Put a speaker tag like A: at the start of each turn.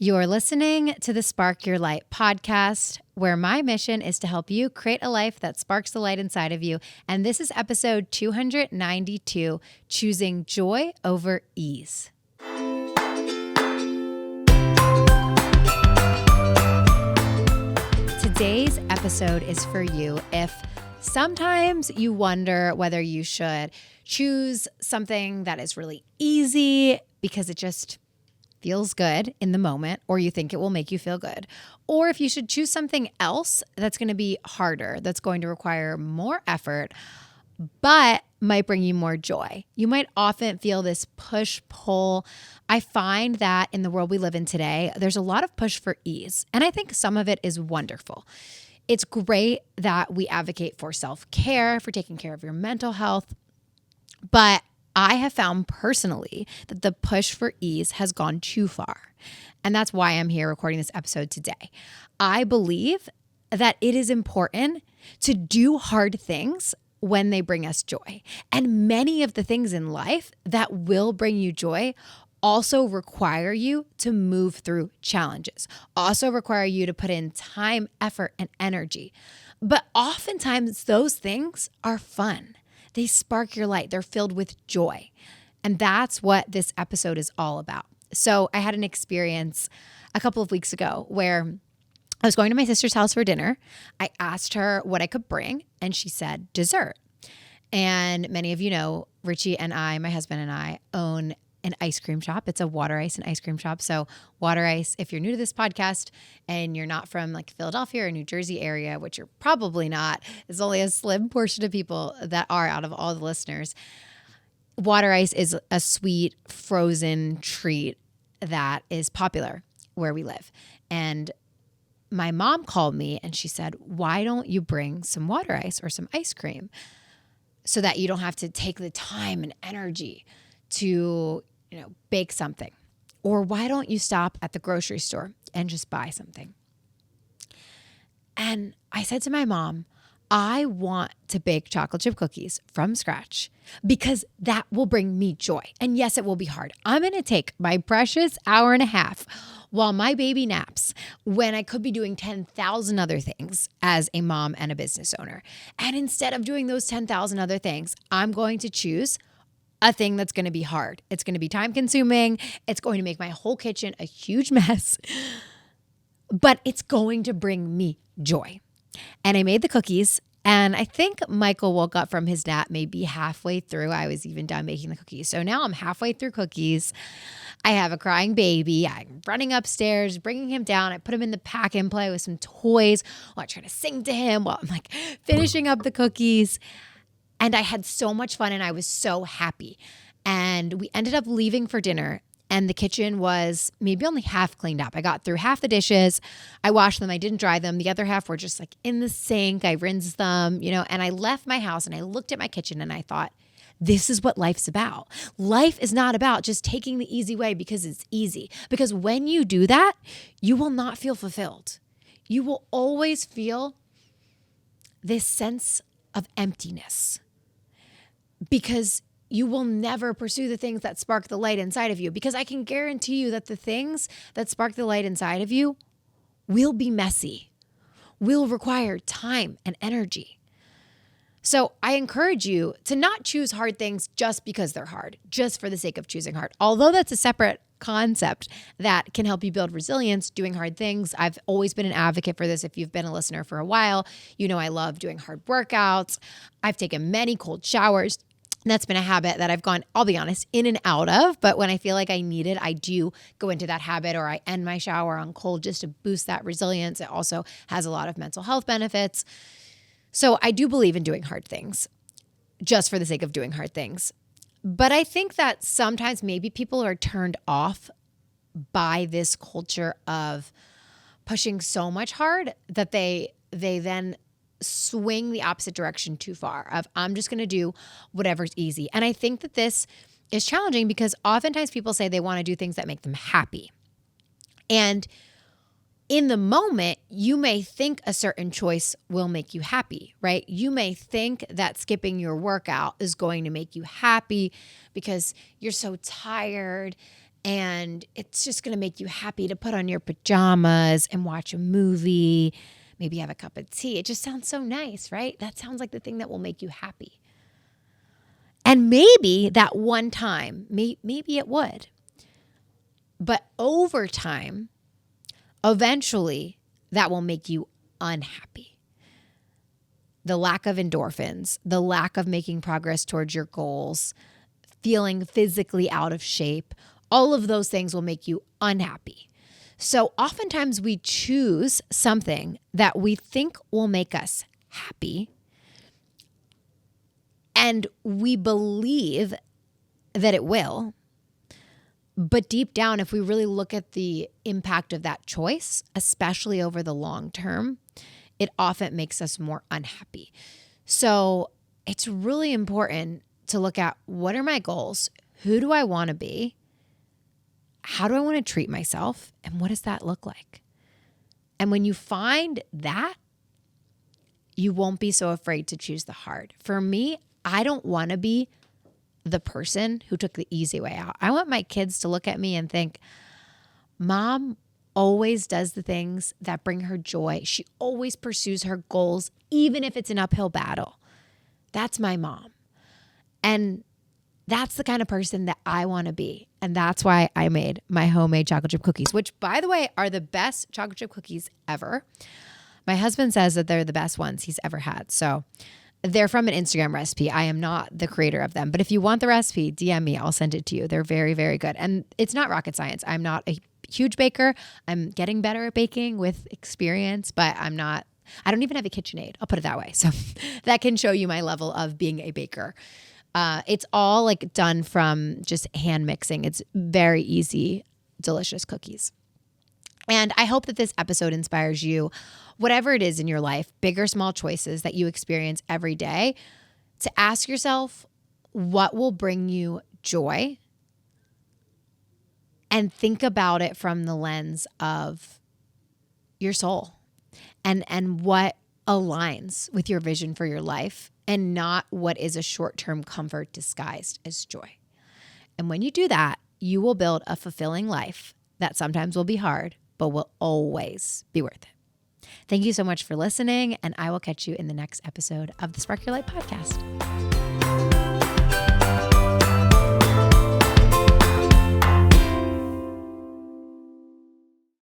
A: You're listening to the Spark Your Light podcast, where my mission is to help you create a life that sparks the light inside of you. And this is episode 292, Choosing Joy Over Ease. Today's episode is for you if sometimes you wonder whether you should choose something that is really easy because it just feels good in the moment, or you think it will make you feel good, or if you should choose something else that's going to be harder, that's going to require more effort, but might bring you more joy. You might often feel this push-pull. I find that in the world we live in today, there's a lot of push for ease, and I think some of it is wonderful. It's great that we advocate for self-care, for taking care of your mental health, but I have found personally that the push for ease has gone too far. And that's why I'm here recording this episode today. I believe that it is important to do hard things when they bring us joy. And many of the things in life that will bring you joy also require you to move through challenges, also require you to put in time, effort, and energy. But oftentimes those things are fun. They spark your light. They're filled with joy. And that's what this episode is all about. So I had an experience a couple of weeks ago where I was going to my sister's house for dinner. I asked her what I could bring, and she said dessert. And many of you know, Richie and I, my husband and I, own an ice cream shop. It's a water ice and ice cream shop. So water ice, if you're new to this podcast and you're not from like Philadelphia or New Jersey area, which you're probably not, there's only a slim portion of people that are out of all the listeners. Water ice is a sweet frozen treat that is popular where we live. And my mom called me and she said, why don't you bring some water ice or some ice cream so that you don't have to take the time and energy to, bake something? Or why don't you stop at the grocery store and just buy something? And I said to my mom, I want to bake chocolate chip cookies from scratch because that will bring me joy. And yes, it will be hard. I'm going to take my precious hour and a half while my baby naps when I could be doing 10,000 other things as a mom and a business owner. And instead of doing those 10,000 other things, I'm going to choose a thing that's going to be hard. It's going to be time consuming. It's going to make my whole kitchen a huge mess, but it's going to bring me joy. And I made the cookies, and I think Michael woke up from his nap maybe halfway through. I was even done making the cookies. So now I'm halfway through cookies. I have a crying baby. I'm running upstairs, bringing him down. I put him in the pack and play with some toys while I try to sing to him while I'm like finishing up the cookies. And I had so much fun and I was so happy. And we ended up leaving for dinner and the kitchen was maybe only half cleaned up. I got through half the dishes. I washed them. I didn't dry them. The other half were just like in the sink. I rinsed them, and I left my house and I looked at my kitchen and I thought, this is what life's about. Life is not about just taking the easy way because it's easy. Because when you do that, you will not feel fulfilled. You will always feel this sense of emptiness because you will never pursue the things that spark the light inside of you. Because I can guarantee you that the things that spark the light inside of you will be messy, will require time and energy. So I encourage you to not choose hard things just because they're hard, just for the sake of choosing hard. Although that's a separate concept that can help you build resilience, doing hard things. I've always been an advocate for this. If you've been a listener for a while, I love doing hard workouts. I've taken many cold showers. And that's been a habit that I've gone, I'll be honest, in and out of. But when I feel like I need it, I do go into that habit, or I end my shower on cold just to boost that resilience. It also has a lot of mental health benefits. So I do believe in doing hard things just for the sake of doing hard things. But I think that sometimes maybe people are turned off by this culture of pushing so much hard that they then swing the opposite direction too far of I'm just going to do whatever's easy. And I think that this is challenging because oftentimes people say they want to do things that make them happy. And in the moment, you may think a certain choice will make you happy, right? You may think that skipping your workout is going to make you happy because you're so tired And it's just going to make you happy to put on your pajamas and watch a movie, maybe have a cup of tea. It just sounds so nice, right? That sounds like the thing that will make you happy. And maybe that one time, maybe it would. But over time, eventually, that will make you unhappy. The lack of endorphins, the lack of making progress towards your goals, feeling physically out of shape, all of those things will make you unhappy. So oftentimes we choose something that we think will make us happy, and we believe that it will. But deep down, if we really look at the impact of that choice, especially over the long term, it often makes us more unhappy. So it's really important to look at, what are my goals? Who do I want to be? How do I want to treat myself? And what does that look like? And when you find that, you won't be so afraid to choose the hard. For me, I don't want to be the person who took the easy way out. I want my kids to look at me and think, Mom always does the things that bring her joy. She always pursues her goals, even if it's an uphill battle. That's my mom. And that's the kind of person that I want to be. And that's why I made my homemade chocolate chip cookies, which, by the way, are the best chocolate chip cookies ever. My husband says that they're the best ones he's ever had. So they're from an Instagram recipe. I am not the creator of them. But if you want the recipe, DM me. I'll send it to you. They're very, very good. And it's not rocket science. I'm not a huge baker. I'm getting better at baking with experience, but I don't even have a KitchenAid. I'll put it that way. So that can show you my level of being a baker. It's all like done from just hand mixing. It's very easy, delicious cookies. And I hope that this episode inspires you, whatever it is in your life, big or small choices that you experience every day, to ask yourself, what will bring you joy? And think about it from the lens of your soul and what aligns with your vision for your life, and not what is a short-term comfort disguised as joy. And when you do that, you will build a fulfilling life that sometimes will be hard, but will always be worth it. Thank you so much for listening, and I will catch you in the next episode of the Spark Your Light podcast.